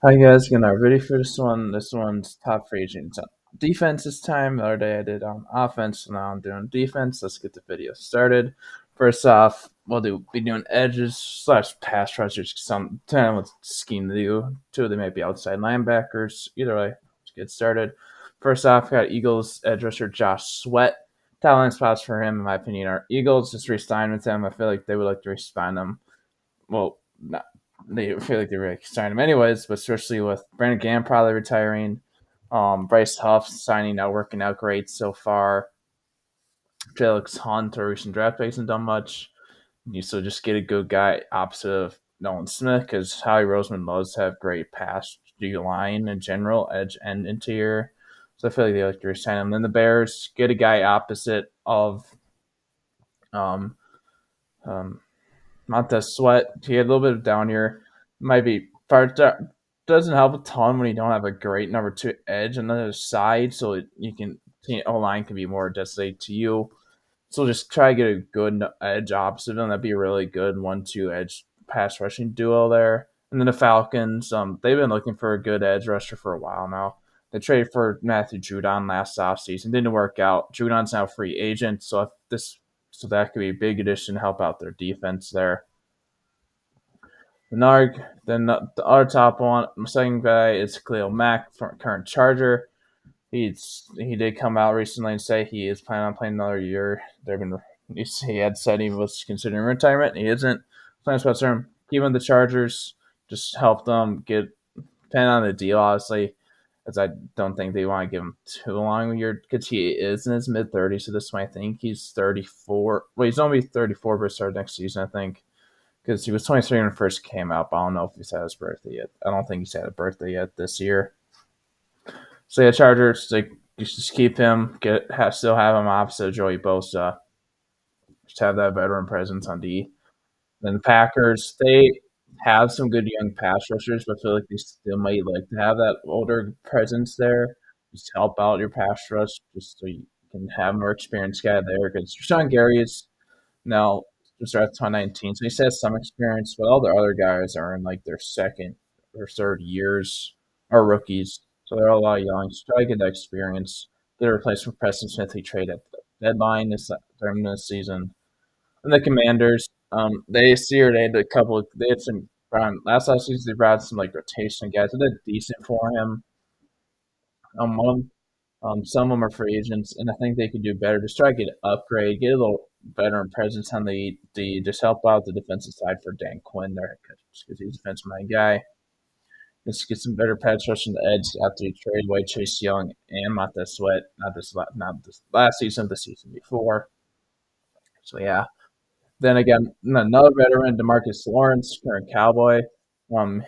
Hi guys, again, ready for this one? This one's top free agents. Defense this time. The other day I did offense, so now I'm doing defense. Let's get the video started. First off, be doing edges slash pass rushers. Some depending on what scheme to do. Two of them might be outside linebackers. Either way, let's get started. First off, got Eagles edge rusher Josh Sweat. Talent spots for him, in my opinion, are Eagles. Just re-sign with him. I feel like they would like to re-sign him. Well, not they feel like they were signing him anyways, but especially with Brandon Gam probably retiring, Bryce Huff signing not working out great so far. Felix Hunt or recent draft picks hasn't done much. You still just get a good guy opposite of Nolan Smith because Howie Roseman loves to have great pass D line in general, edge and interior. So I feel like they like to resign him. Then the Bears get a guy opposite of um, um, Montez Sweat. He had a little bit of down year. Might be part doesn't help a ton when you don't have a great number two edge on the other side, so you can O line can be more designated to you. So just try to get a good edge opposite of them. That'd be a really good 1-2 edge pass rushing duo there. And then the Falcons, they've been looking for a good edge rusher for a while now. They traded for Matthew Judon last offseason. Didn't work out. Judon's now a free agent, so that could be a big addition to help out their defense there. The Narg, then the other top one, second guy is Khalil Mack, current Charger. He did come out recently and say he is planning on playing another year. He had said he was considering retirement. He isn't. Plans about him. Keeping the Chargers just help them get depending on the deal, obviously, as I don't think they want to give him too long a year because he is in his mid 30s. So this one, I think he's 34. Well, he's only 34 for start next season, I think, because he was 23 when he first came out. But I don't know if he's had his birthday yet. I don't think he's had a birthday yet this year. So yeah, Chargers, like you just keep him, still have him opposite of Joey Bosa. Just have that veteran presence on D. Then the Packers, they have some good young pass rushers, but I feel like they still might like to have that older presence there. Just help out your pass rush, just so you can have more experienced guy there. Because Rashawn Gary is now just at 2019, so he has some experience, but all the other guys are in like their second or third years or rookies, so they're all a lot young. So try to get that experience. Get a replacement for Preston Smith. He traded at the deadline during this season. And the Commanders, they had a couple. They had some last season. They brought some like rotation guys. They did decent for him. One some of them are free agents, and I think they could do better. Just try to get an upgrade, get a little veteran presence on the just help out the defensive side for Dan Quinn there because he's a defensive mind guy. Just get some better pass rush on the edge after you trade away Chase Young and Montez Sweat. Not this last season, the season before. So yeah. Then again, another veteran, Demarcus Lawrence, current Cowboy.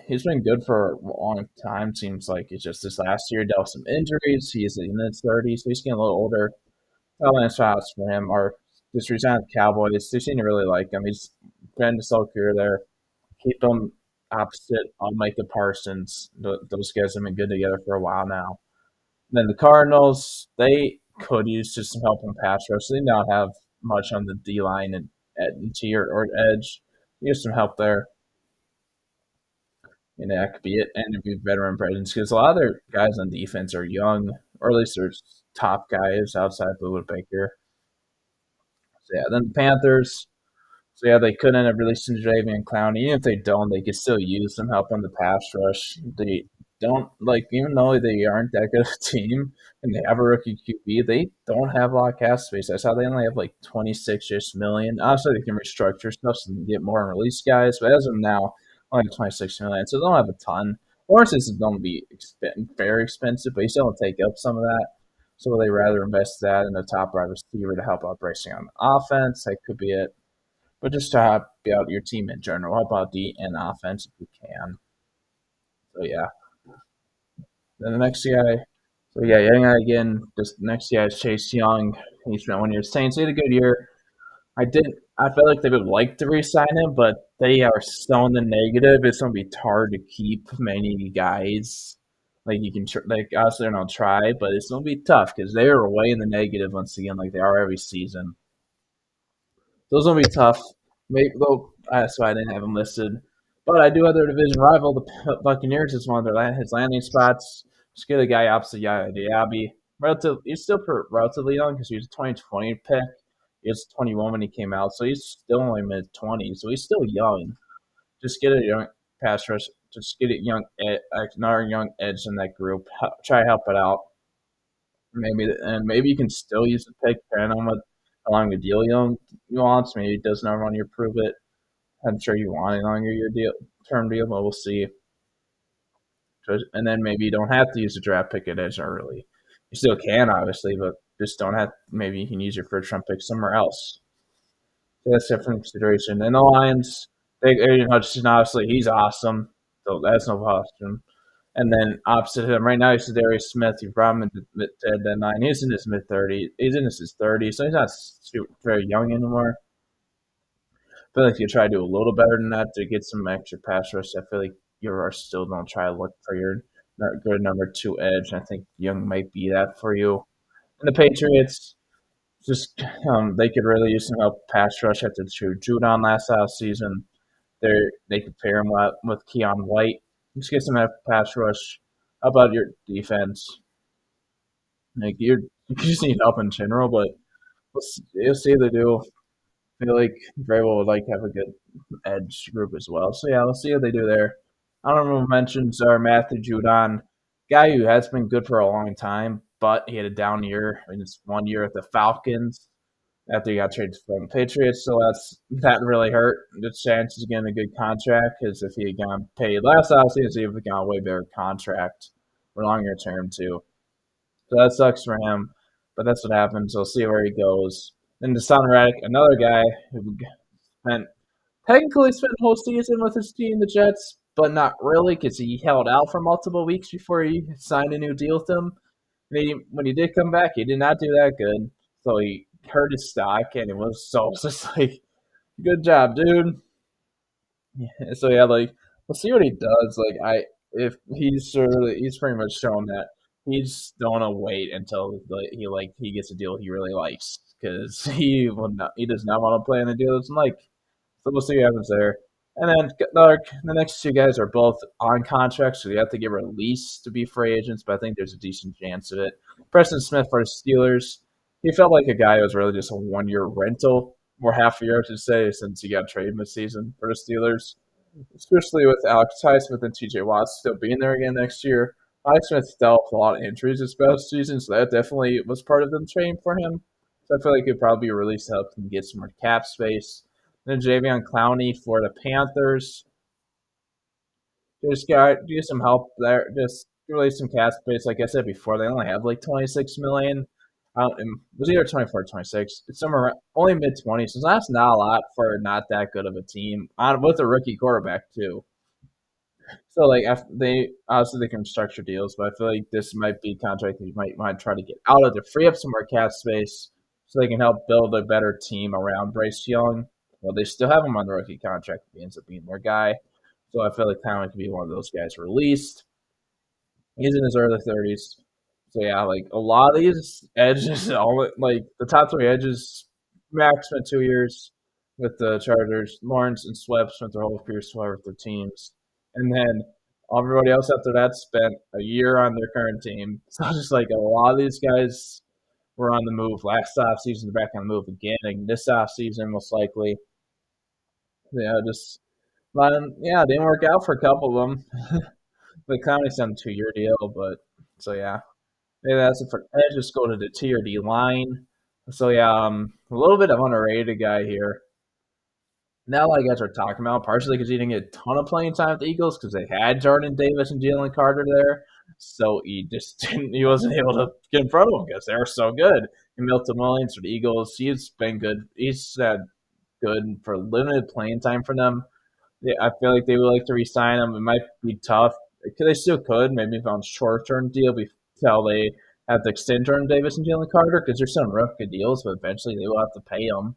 He's been good for a long time. Seems like it's just this last year dealt with some injuries. He's in his 30s, so he's getting a little older. Lance shots for him are just resign with the Cowboys. They seem to really like him. He's been his whole career there. Keep him opposite on Micah Parsons. Those guys have been good together for a while now. And then the Cardinals, they could use just some help in pass rush. They don't have much on the D line and at interior or edge. Use some help there. And that could be it. And it'd be veteran presence because a lot of their guys on defense are young, or at least there's top guys outside Blue Baker. So yeah, then the Panthers. So yeah, they could end up releasing Jadavion Clowney. Even if they don't, they could still use some help on the pass rush. They don't like even though they aren't that good of a team and they have a rookie QB, they don't have a lot of cap space. I saw they only have like 26 million. Obviously, they can restructure stuff and get more and release guys, but as of now, only 26 million, so they don't have a ton. Lawrence isn't going to be very expensive, but you still don't take up some of that. So they rather invest that in a top wide receiver to help out Bryce Young on offense. That could be it. But just to help out your team in general, help out D and offense if you can. So yeah. Then the next guy, so yeah, Young again. This next guy is Chase Young. He's been 1 year Saints. He had a good year. I didn't. I felt like they would like to re-sign him, but they are so in the negative. It's gonna be hard to keep many guys. Like you can, like obviously they're gonna try, but it's gonna be tough because they are way in the negative once again, like they are every season. Those will be tough. Maybe though, that's why I didn't have them listed. But I do have their division rival, the Buccaneers, is one of his landing spots. Just get a guy opposite Yaya Diaby. He's still relatively young because he was a 2020 pick. He was 21 when he came out, so he's still only mid 20s, so he's still young. Just get a young pass rush. Just get a another young edge in that group. Try to help it out. Maybe you can still use the pick depending on what how long the deal you want. Maybe he does not want you to prove it. I'm sure you want a longer year deal, term deal, but we'll see. And then maybe you don't have to use a draft pick at edge early. You still can, obviously, but just don't have. Maybe you can use your first round pick somewhere else. So that's a different consideration. And the Lions, Aiden Hutchinson, obviously, he's awesome. So that's no question. And then opposite him, right now, he's Darius Smith. You brought him into mid to 9. He's in his mid 30s. He's in his 30s, so he's not very young anymore. I feel like you try to do a little better than that to get some extra pass rush. I feel like you are still going to try to look for your good number 2 edge. I think Young might be that for you. And the Patriots, just they could really use some help pass rush after Judon last season. They could pair him with Keon White. Just get some pass rush. How about your defense? Like you just need help in general, but we'll see if they do. I feel like Vrabel would like to have a good edge group as well. So yeah, let's see what they do there. Honorable mentions are Matthew Judon, guy who has been good for a long time, but he had a down year in his 1 year at the Falcons after he got traded from the Patriots. So that really hurt the chances of getting a good contract because if he had gotten paid last offseason, he would have gotten a way better contract for longer term too. So that sucks for him, but that's what happens. We'll see where he goes. Then Deshaun Reddick, another guy who spent technically spent the whole season with his team, the Jets, but not really because he held out for multiple weeks before he signed a new deal with them. When he did come back, he did not do that good. So he hurt his stock, and it was so it's just like, good job, dude. Yeah, so yeah, like we'll see what he does. If he's pretty much shown that he's gonna wait until he gets a deal he really likes because he does not want to play in a deal he doesn't like. So we'll see what happens there. And then the next two guys are both on contract, so they have to get released to be free agents. But I think there's a decent chance of it. Preston Smith for the Steelers. He felt like a guy who was really just a 1 year rental, or half a year, I should say, since he got traded this season for the Steelers. Especially with Alex Highsmith and TJ Watt still being there again next year. Highsmith dealt with a lot of injuries this past season, so that definitely was part of them trading for him. So I feel like he'd probably be released to help him get some more cap space. Then Javion Clowney for the Panthers. Just got do some help there. Just release some cap space. Like I said before, they only have like 26 million. It was either 24 or 26. It's somewhere only mid 20s. So that's not a lot for not that good of a team. With a rookie quarterback too. So like after they obviously they can structure deals, but I feel like this might be a contract that you might want to try to get out of to free up some more cap space so they can help build a better team around Bryce Young. Well, they still have him on the rookie contract. He ends up being their guy. So I feel like Conley could be one of those guys released. He's in his early 30s. So yeah, like a lot of these edges, all like the top 3 edges, Max spent 2 years with the Chargers. Lawrence and Swept spent their whole careers with their teams, and then everybody else after that spent a year on their current team. So just like a lot of these guys were on the move last off season, they're back on the move again. Like this off season, most likely. Yeah, just yeah, didn't work out for a couple of them. But Conley's on a 2 year deal, but so yeah. Maybe that's it for edge. Just go to the T or D line. So yeah, a little bit of underrated guy here. Now, like guys are talking about, partially because he didn't get a ton of playing time with the Eagles because they had Jordan Davis and Jalen Carter there, so he just didn't. He wasn't able to get in front of them because they were so good. And Milton Williams for the Eagles, he's been good. He's had good for limited playing time for them. Yeah, I feel like they would like to re-sign him. It might be tough. They still could maybe if on short-term deal until they have to extend Jordan Davis and Jalen Carter because there's some rough good deals, but eventually they will have to pay them.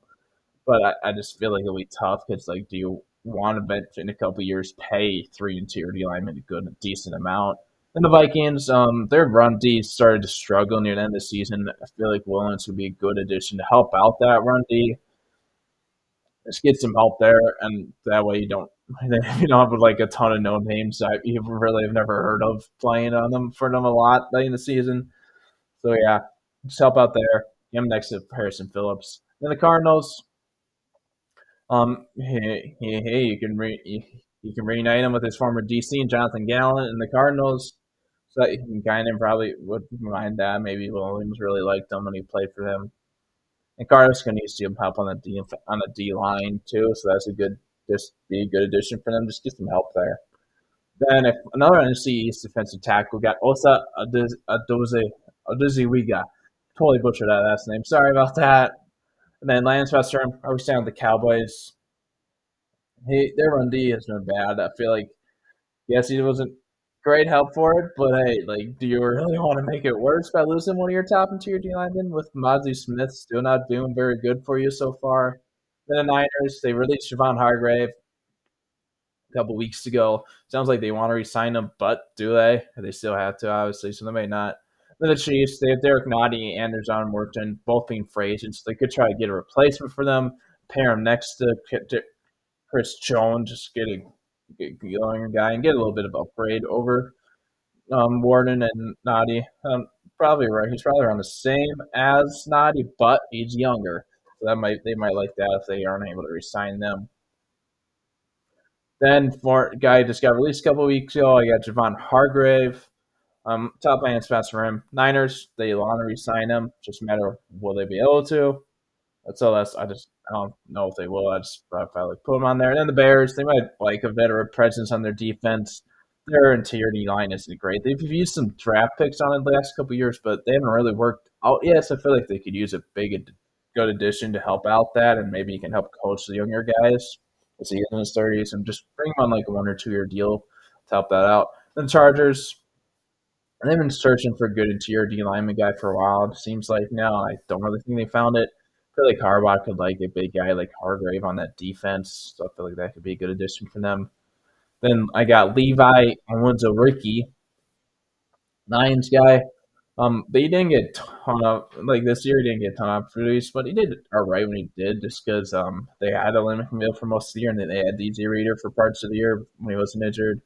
But I just feel like it'll be tough because like, do you want to bet in a couple years pay 3 interior D linemen a good, decent amount? And the Vikings, their run D started to struggle near the end of the season. I feel like Williams would be a good addition to help out that run D. Just get some help there, and that way you don't have like a ton of no names that you really have never heard of playing on them for them a lot late in the season. So yeah, just help out there. Him next to Harrison Phillips. Then the Cardinals, you can reunite him with his former DC and Jonathan Gallant and the Cardinals. So that you can kind of probably would mind that. Maybe Williams really liked him when he played for them. And Cardinals can use some help on the D line too. So that's a good just be a good addition for them. Just get some help there. Then if another NFC East defensive tackle got Osa Adoziwiga. Totally butchered that last name. Sorry about that. And then Lance Western, are we staying with the Cowboys? Their run D has been bad. I feel like yes, he wasn't great help for it, but hey, like, do you really want to make it worse by losing one of your top and tier D linemen with Mozzie Smith still not doing very good for you so far? Then the Niners, they released Javon Hargrave a couple weeks ago. Sounds like they want to re-sign him, but do they? They still have to, obviously, so they may not. Then the Chiefs, they have Derek Nottie and their John Morton, both being free agents. So they could try to get a replacement for them, pair him next to Chris Jones, just get a younger guy and get a little bit of upgrade over Warden and Noddy. Probably right. He's probably around the same as Noddy, but he's younger. So they might like that if they aren't able to resign them. Then for guy just got released a couple weeks ago, I got Javon Hargrave. Top man spots for him. Niners, they want to resign him. Just a matter of will they be able to. That's I don't know if they will. I just probably put them on there. And then the Bears, they might like a veteran presence on their defense. Their interior D line isn't great. They've used some draft picks on it the last couple of years, but they haven't really worked out yet. So I feel like they could use a good addition to help out that, and maybe you can help coach the younger guys as he is in his 30s, and just bring him on like a 1 or 2 year deal to help that out. Then the Chargers, and they've been searching for a good interior D lineman guy for a while. It seems like now I don't really think they found it. I feel like Harbaugh could like a big guy like Hargrave on that defense, so I feel like that could be a good addition for them. Then I got Levi Onwuzurike, Lions guy. But he didn't get a ton of like this year. He didn't get a ton of opportunities, but he did all right when he did, just because they had a limit from for most of the year, and then they had DJ Reader for parts of the year when he wasn't injured.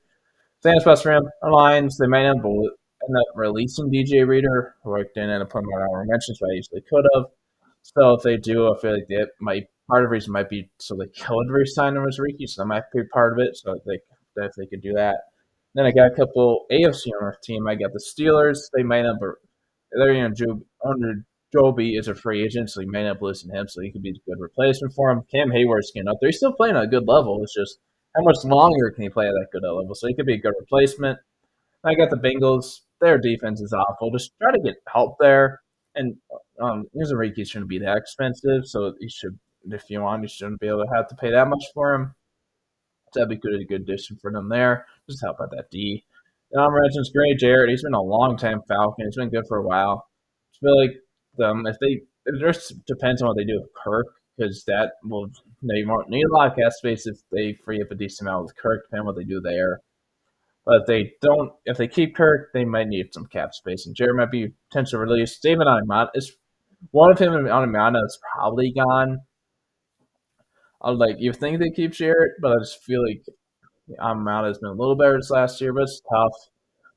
Same best for him. Our Lions, they might end up releasing DJ Reader, who I didn't end up putting on our mentions, but I usually could have. So if they do, I feel like that might part of the reason might be so they could resign him as Ricky, so that might be part of it. So if they could do that. Then I got a couple AFC on our team. I got the Steelers. They might end up they're under Joby is a free agent, so he may not listen to him, so he could be a good replacement for him. Cam Hayward's getting up there. He's still playing at a good level. It's just how much longer can he play at that good level? So he could be a good replacement. I got the Bengals. Their defense is awful. Just try to get help there. And Izariki shouldn't be that expensive, so you should, if you want, you shouldn't be able to have to pay that much for him. So that'd be a good addition for them there. Just help out that D. Regin's great. Jarrett, he's been a long time Falcon. He's been good for a while. I feel like it just depends on what they do with Kirk, because that will they won't need a lot of cap space if they free up a decent amount with Kirk, depending on what they do there. But if they keep Kirk, they might need some cap space, and Jared might be potential release. David Onimata is one of him and Onimata is probably gone. I like you think they keep Jarrett, but I just feel like Onimata has been a little better this last year, but it's tough.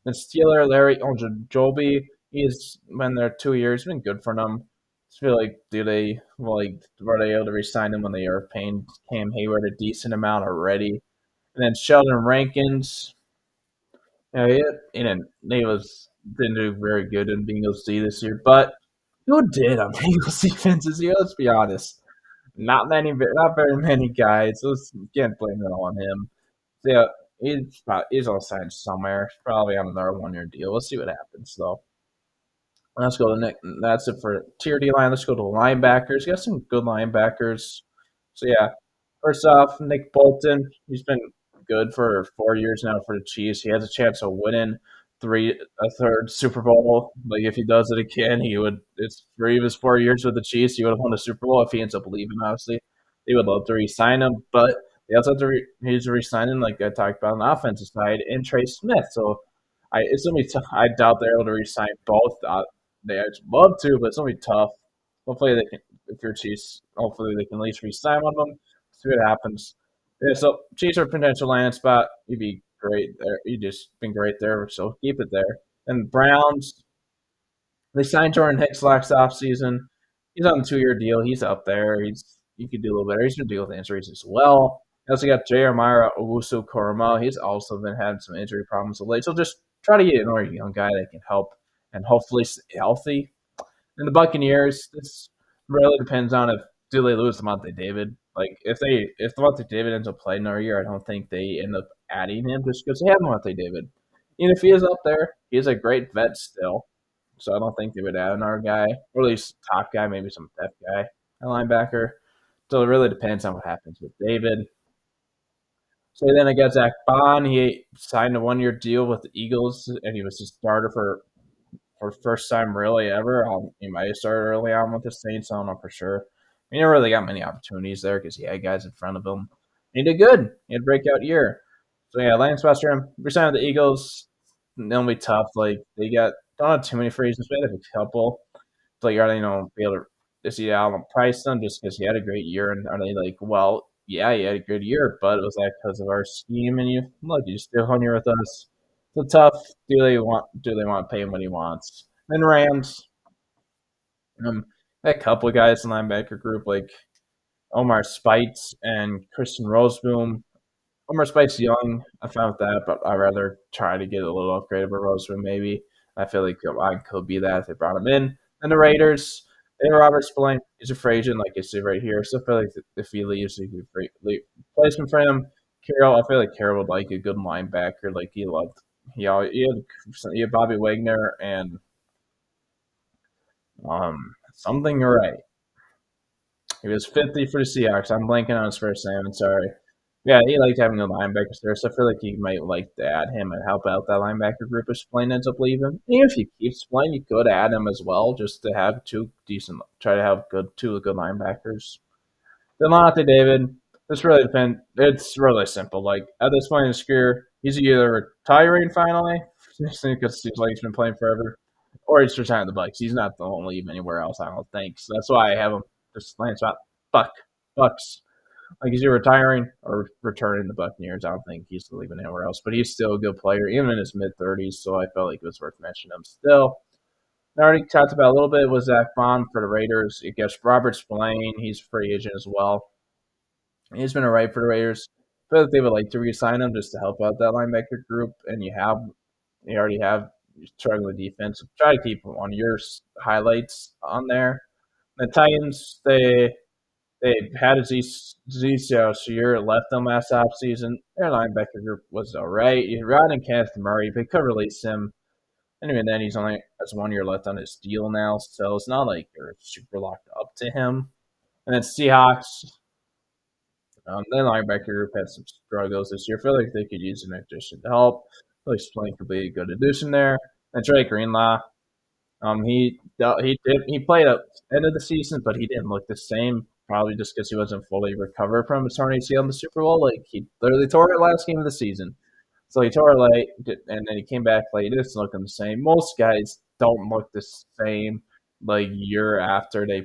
And Steeler Larry Ojobi, he's been there 2 years, been good for them. I feel like were they able to resign him when they are paying Cam Hayward a decent amount already? And then Sheldon Rankins, yeah, he didn't do very good in Bengals D this year, but who did on Bengals defense this year? Let's be honest. Not very many guys. Can't blame it all on him. So, yeah, he's on signed somewhere. Probably on another 1 year deal. Let's see what happens though. Let's go to Nick. That's it for tier D line. Let's go to linebackers. Got some good linebackers. So yeah, first off, Nick Bolton. He's been good for 4 years now for the Chiefs. He has a chance of winning a third Super Bowl. Like if he does it again, he would. It's 3 of his 4 years with the Chiefs. He would have won a Super Bowl if he ends up leaving. Obviously, they would love to re-sign him, but they also have to he's re-signing, like I talked about on the offensive side, and Trey Smith. So it's gonna be tough. I doubt they're able to re-sign both. They'd love to, but it's gonna be tough. Hopefully they can. If you're Chiefs, hopefully they can at least re-sign one of them. See what happens. Yeah, so Chiefs are potential landing spot. You'd be great there. You just been great there, so keep it there. And Browns, they signed Jordan Hicks last offseason. He's on a 2-year deal. He's up there. He could do a little better. He's going to deal with injuries as well. They also got Jeremiah Owusu Koroma. He's also been having some injury problems of late. So just try to get another young guy that can help and hopefully stay healthy. And the Buccaneers, this really depends on if do they lose Devontae David. Like if Devontae David ends up playing another year, I don't think they end up adding him just because they have Devontae David. Even if he is up there, he's a great vet still. So I don't think they would add another guy, or at least top guy, maybe some depth guy, a linebacker. So it really depends on what happens with David. So then I got Zach Bond. He signed a 1-year deal with the Eagles, and he was the starter for first time really ever. He might have started early on with the Saints. I don't know for sure. He never really got many opportunities there because he had guys in front of him. He did good. He had a breakout year. So yeah, Lance Western, we signed with the Eagles. They'll be tough. Like they don't have too many free agents, but they have a couple. So you gotta be able to see Allen Price them just because he had a great year. And are they like, well, yeah, he had a good year, but it was that because of our scheme and you still hung here with us. So tough. Do they want to pay him what he wants? Then Rams, um, that couple of guys in the linebacker group like Omar Spites and Christian Roseboom. Omar Spites young, I'm fine with that, but I'd rather try to get a little upgrade of a Roseboom maybe. I feel like I could be that if they brought him in. And the Raiders, they have Robert Spillane. He's a free agent, like I see right here. So I feel like if he leaves, he could placement for him. Carroll, I feel like Carroll would like a good linebacker. Like he loved, he had Bobby Wagner and something right. He was 50 for the Seahawks. I'm blanking on his first name. I'm sorry. Yeah, he liked having the linebackers there, so I feel like he might like to add him and help out that linebacker group if Spillane ends up leaving. Even if you keep Spillane, you could add him as well, just to have try to have two good linebackers. Delonte David, this really depends. It's really simple. Like at this point in his career, he's either retiring finally, because he's like he's been playing forever, or he's retiring the Bucks. He's not going to leave anywhere else, I don't think. So that's why I have him just landing spot. Bucks. Like he's either retiring or returning the Buccaneers. I don't think he's leaving anywhere else, but he's still a good player, even in his mid-30s. So I felt like it was worth mentioning him still. I already talked about a little bit with Zach Bond for the Raiders. It gets Robert Spillane. He's a free agent as well. He's been all right for the Raiders. I feel like they would like to re-sign him just to help out that linebacker group. And you already have struggling defense. Try to keep one of your highlights on there. The Titans, they had a year left them last offseason. Their linebacker group was all right. Rod and Kenneth Murray, they could release him. And even then, he's only has 1 year left on his deal now, so it's not like you're super locked up to him. And then Seahawks, their linebacker group had some struggles this year. I feel like they could use an addition to help. I feel like Spillane could be a good addition there. And Drake Greenlaw, he played at the end of the season, but he didn't look the same. Probably just because he wasn't fully recovered from his torn ACL in the Super Bowl. Like he literally tore it last game of the season. So he tore it late, and then he came back late. It doesn't look the same. Most guys don't look the same like year after they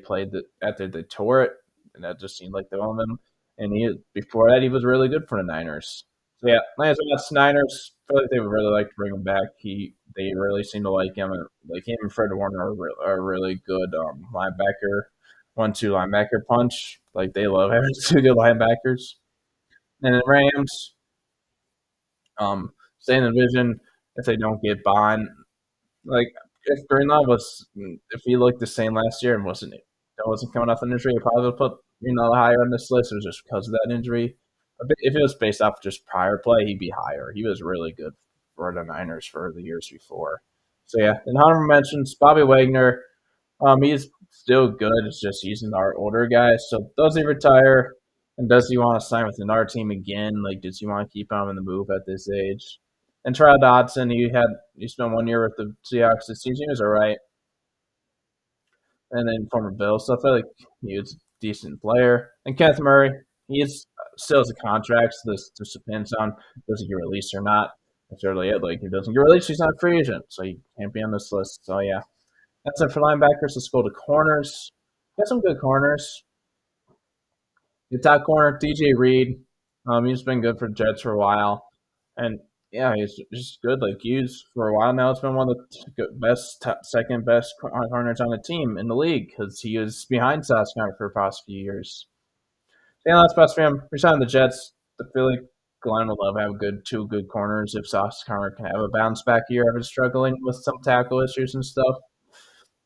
tore it, and that just seemed like the moment. And before that he was really good for the Niners. So yeah, Niners. I feel like they would really like to bring him back. They really seem to like him. Like him and Fred Warner are a really good linebacker, 1-2 linebacker punch. Like they love having two good linebackers. And then Rams, stay in the division if they don't get Bond. Like if Greenlaw if he looked the same last year and wasn't coming off an injury, I probably would put higher on this list. It was just because of that injury. If it was based off just prior play, he'd be higher. He was really good for the Niners for the years before. So yeah, and Hunter mentions Bobby Wagner. He's still good. It's just he's an our older guy. So does he retire? And does he want to sign with another team again? Like, does he want to keep him in the move at this age? And Terrell Dodson, he spent 1 year with the Seahawks this season. He was all right. And then former Bills. So I feel like he was a decent player. And Kenneth Murray, he is still has a contract. So this just depends on does he get released or not. That's really it. Like, if he doesn't get released, he's not a free agent. So he can't be on this list. So yeah. That's it for linebackers. Let's go to corners. Got some good corners. The top corner, DJ Reed. He's been good for Jets for a while, and yeah, he's just good. Like he's for a while now. It's been one of the best, second best corners on the team in the league because he was behind Sauce Gardner for the past few years. So, yeah, that's best for him. Resign the Jets. I feel like Glenn would love to have two good corners if Sauce Gardner can have a bounce back year after struggling with some tackle issues and stuff.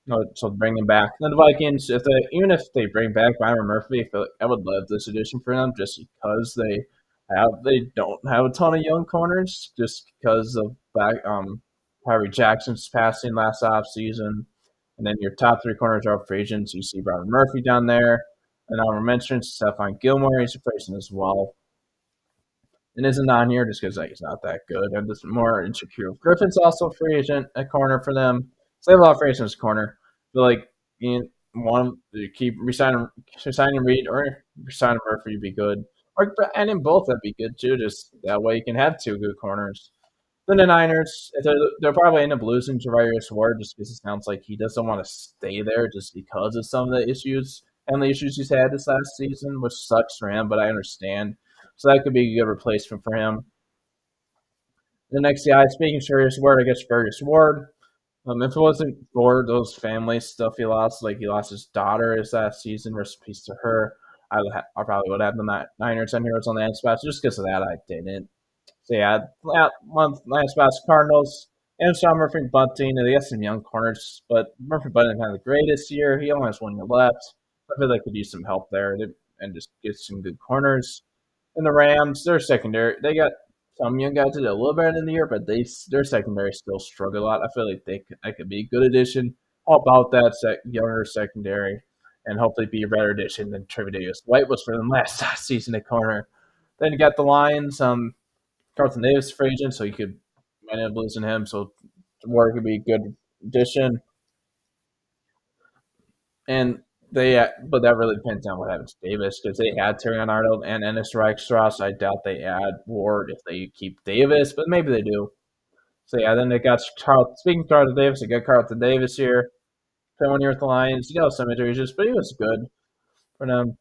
No, so bring him back. And then the Vikings, even if they bring back Byron Murphy, I feel like I would love this addition for them just because they don't have a ton of young corners just because of Harry Jackson's passing last offseason. And then your top three corners are free agents. You see Byron Murphy down there. And I mentioned Stephon Gilmore, he's a free agent as well and isn't on here just because like, he's not that good. I'm just more insecure. Griffin's also a free agent at corner for them. So they have a lot of free agents corner. But like you one to keep resigning Reed or resigning Murphy would be good. Or and in both that'd be good too. Just that way you can have two good corners. Then the Niners, they'll probably end up losing Javarius Ward just because it sounds like he doesn't want to stay there just because of some of the issues and the issues he's had this last season, which sucks for him, but I understand. So that could be a good replacement for him. The next guy, speaking of Javarius Ward, I guess Javarius Ward. If it wasn't for those family stuff he lost, like he lost his daughter this last season, rest in peace to her, I probably would have the Niners and Heroes on the end spots. Just because of that, I didn't. So yeah, last spots Cardinals and Sean Murphy Bunting. And they got some young corners, but Murphy Bunting had the greatest year. He only has 1 year left. I feel they could use some help there and just get some good corners. And the Rams, their secondary, they got some young guys that did a little better in the year, but their secondary still struggle a lot. I feel like that could be a good addition. All about that younger secondary, and hopefully be a better addition than Tre'Davious White was for them last season at corner. Then you got the Lions. Carlton Davis free agent, so you could might end up losing him. So Ward could be a good addition. And but that really depends on what happens to Davis because they had Terrion Arnold and Ennis Reichstrass. I doubt they add Ward if they keep Davis, but maybe they do. So yeah, then they got Carl. Speaking of Carlton Davis, they got Carlton Davis here. Played 1 year with the Lions. He got some injuries, but he was good for them.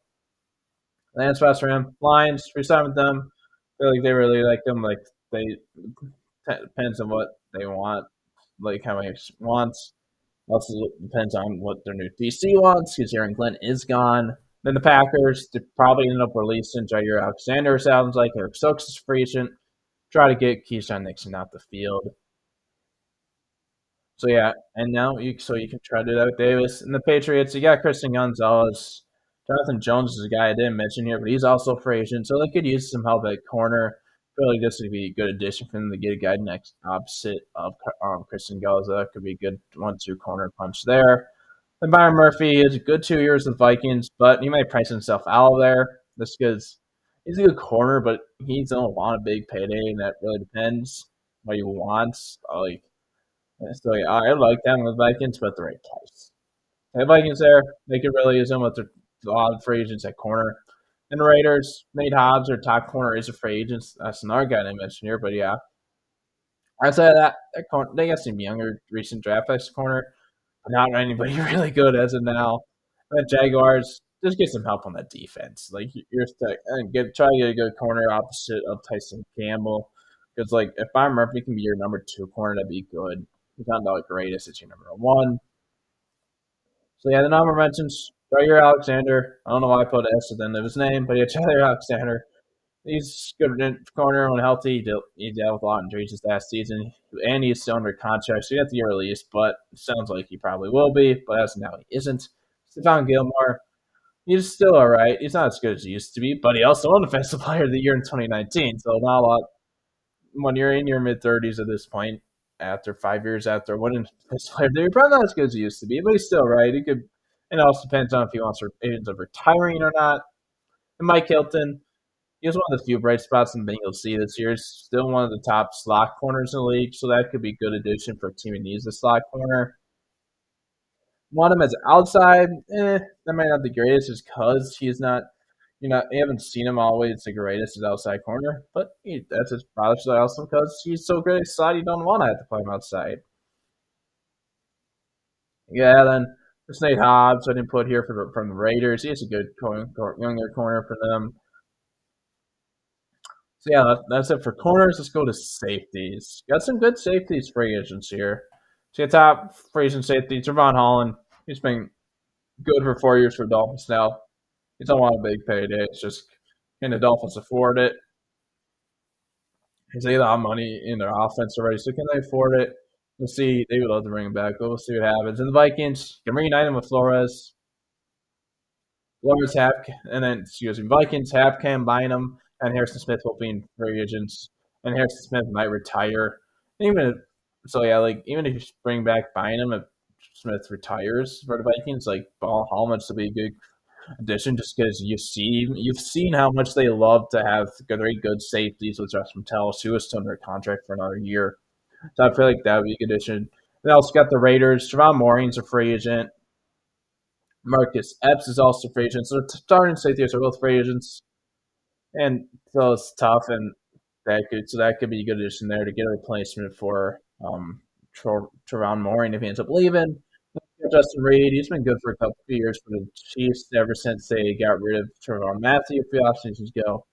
Land spots for him. Lions resign with them. I feel like they really like them. Like they depends on what they want, like how many wants. Also depends on what their new DC wants because Aaron Glenn is gone. Then the Packers, they probably end up releasing Jair Alexander, sounds like. Eric Stokes is free agent. Try to get Keyshawn Nixon out the field. So yeah, and now you can try to do that with Davis. And the Patriots, you got Christian Gonzalez. Jonathan Jones is a guy I didn't mention here, but he's also free agent, so they could use some help at corner. I feel like this would be a good addition for them to get a guy next opposite of Christian Gonzalez. Could be a good 1-2 corner punch there. And Byron Murphy is a good 2 years with Vikings, but he might price himself out of there just because he's a good corner, but he doesn't want a big payday, and that really depends what he wants. Like so yeah, I like them with Vikings, but the right price. The Vikings there, they could really use them with their a lot of free agents at corner. And the Raiders, Nate Hobbs, their top corner is a free agent. That's another guy I mentioned here, but yeah. Outside of that corner, they got some younger recent draft picks corner. Not anybody really good as of now. And the Jaguars, just get some help on that defense. Like you're stuck and try to get a good corner opposite of Tyson Campbell. Because like if Byron Murphy can be your number 2 corner, that'd be good. He's not the greatest, it's your number 1. So yeah, the number mentions Jair Alexander. I don't know why I put S at the end of his name, but yeah, Jair Alexander. He's good in corner when healthy. He dealt with a lot of injuries this last season, and he's still under contract, so he has to get released. But it sounds like he probably will be. But as of now, he isn't. Stephon Gilmore, he's still all right. He's not as good as he used to be, but he also won Defensive Player of the Year in 2019. So not a lot. When you're in your mid-30s at this point, after 5 years after winning Defensive Player of the Year, probably not as good as he used to be. But he's still right. He could. It also depends on if he wants to ends up retiring or not. And Mike Hilton, he was one of the few bright spots in Bengals C this year. He's still one of the top slot corners in the league, so that could be a good addition for a team that needs a slot corner. Want him as outside, that might not be the greatest just because he's not, you haven't seen him always the greatest as outside corner, but that's his product also because he's so great inside, you don't want to have to play him outside. Yeah, then It's Nate Hobbs. I didn't put here from the Raiders. He's a good younger corner for them. So yeah, that's it for corners. Let's go to safeties. Got some good safeties free agents here. So your top free agent safety, Trevon Holland. He's been good for 4 years for Dolphins now. He's don't want a big payday. It's just can the Dolphins afford it? Because they got money in their offense already, so can they afford it? We'll see. They would love to bring him back, but we'll see what happens. And the Vikings can reunite him with Flores. Flores have, and then excuse me, Vikings have Cam Bynum and Harrison Smith will be in free agents, and Harrison Smith might retire. And even if, so, yeah, like even if you bring back Bynum, if Smith retires for the Vikings, like Ball Hallman will be a good addition, just because you've seen how much they love to have very good safeties with Justin Tellus, who is still under contract for another year. So I feel like that would be a good addition. They also got the Raiders. Javon Maureen's a free agent. Marcus Epps is also a free agent. So starting safeties are both free agents, and so it's tough. And that could be a good addition there to get a replacement for Javon Maureen if he ends up leaving. Justin Reed, he's been good for a couple of years for the Chiefs ever since they got rid of Trevor Matthew a few off seasons ago.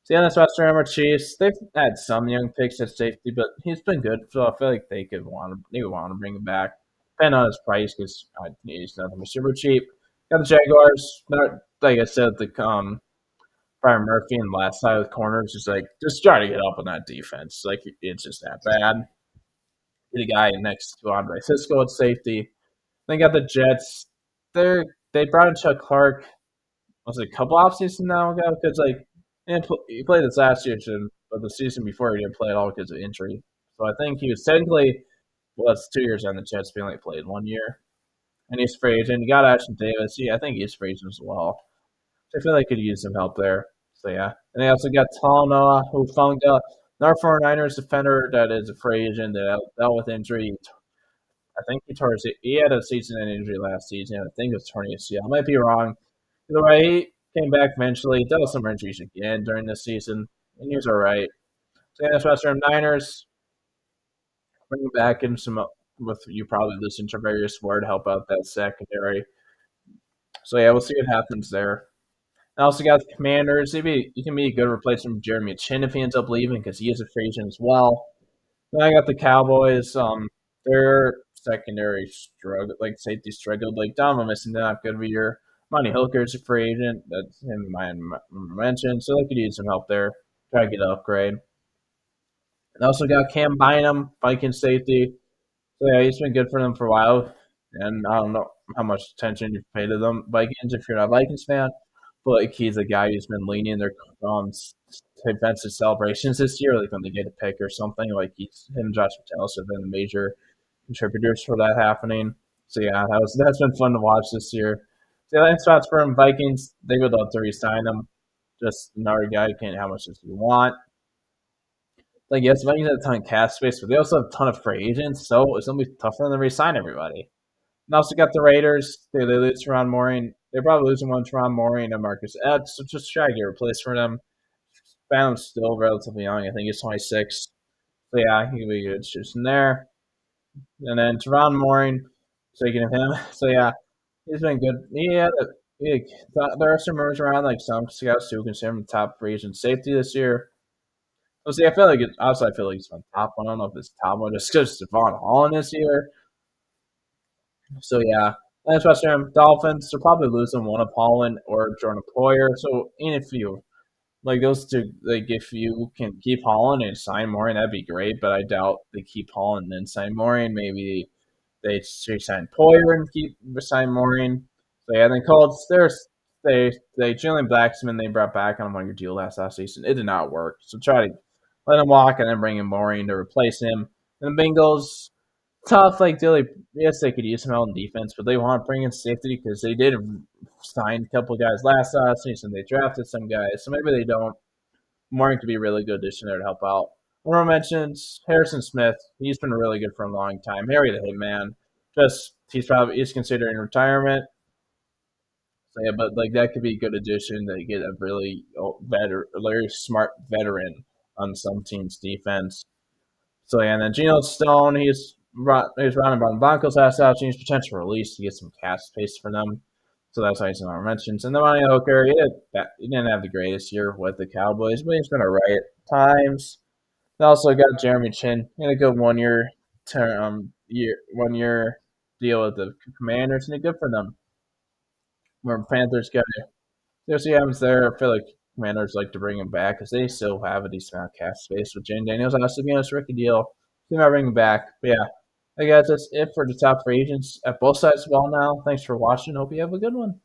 So yeah, that's West Hammer Chiefs. They've had some young picks at safety, but he's been good. So I feel like they would want to bring him back, depending on his price because he's nothing super cheap. Got the Jaguars. Like I said, the Byron Murphy and last side with corners is like just try to get up on that defense. Like it's just that bad. The guy next to Andre Cisco at safety. They got the Jets. They brought in Chuck Clark. Was it a couple off seasons now ago? Because like he played this last year, but the season before he didn't play at all because of injury. So I think he was technically that's 2 years on the Jets. But he only played 1 year, and he's free agent. You got Ashton Davis. Yeah, I think he's free agent as well. So I feel like could use some help there. So yeah, and they also got Talanoa Hufanga, another 49ers defender that is a free agent that dealt with injury. I think he had a season-ending injury last season. I think it was torn ACL. I might be wrong. Either way, he came back eventually. Dealt with some injuries again during this season, and he was all right. So yeah, that's West Ham Niners. Bring back in some with you probably losing Travarius Ward to help out that secondary. So yeah, we'll see what happens there. I also got the Commanders. He can be a good replacement for Jeremy Chin if he ends up leaving because he is a free agent as well. Then I got the Cowboys. Their secondary struggle, like safety struggled. Like Donovan missing not good of a year. Monty Hooker's a free agent. That's him. I mentioned, so they could use some help there. Try to get an upgrade. And also got Cam Bynum, Viking safety. So yeah, he's been good for them for a while. And I don't know how much attention you've paid to them Vikings if you're not a Vikings fan, but like he's a guy who's been leading their defensive celebrations this year, like when they get a pick or something. Like him and Josh Metellus have been the major contributors for that happening. So yeah, that's been fun to watch this year. So yeah, thanks spots for him. Vikings, they would love to re-sign him. Just another guy you can't how much does you want. Like yes, Vikings have a ton of cap space, but they also have a ton of free agents, so it's gonna be tough for them to re-sign everybody. And also got the Raiders. They lose Teron Moring. They're probably losing one Teron Moring and Marcus Epps, so just try to get a replacement for them. Phantom's still relatively young. I think he's 26. So yeah, he could be a good choosing there. And then Teron Moring, speaking of him, so yeah, he's been good. There are some rumors around like some scouts who consider him the top free agent safety this year. Well, see, I feel like he's on top one. I don't know if it's top one just because Devon Holland this year. So yeah, that's West Ham Dolphins. They're probably losing one of Holland or Jordan Poyer. So in if you like those two, like if you can keep Holland and sign Morin, that'd be great. But I doubt they keep Holland and then sign Morin. Maybe they sign Poyer and keep sign Morin. So yeah, then Colts. They Julian Blacksman they brought back on a 1 year deal last season. It did not work. So try to let him walk and then bring in Morin to replace him. And the Bengals tough. Like yes, they could use some help in defense, but they want to bring in safety because they did sign a couple guys last season. They drafted some guys, so maybe they don't. Morning could be a really good addition there to help out. Honorable mentions Harrison Smith. He's been really good for a long time. Harry the Hitman. Just he's considering retirement. So yeah, but like that could be a good addition. They get a really very smart veteran on some teams' defense. So yeah, and then Geno Stone, he's There's Ron and Broncos last out team's potential release to get some cap space for them. So that's why he's in our mentions. And the Money Hooker, he didn't have the greatest year with the Cowboys, but he's been alright at times. They also got Jeremy Chin. He had a good 1 year term, 1 year deal with the Commanders, and he good for them. Where Panthers got There's see what happens there. I feel like Commanders like to bring him back because they still have a decent amount of cap space with Jane Daniels. Honestly, being a rookie deal, they might bring him back. But yeah, I guess that's it for the top free agents at both sides of the ball now. Thanks for watching. Hope you have a good one.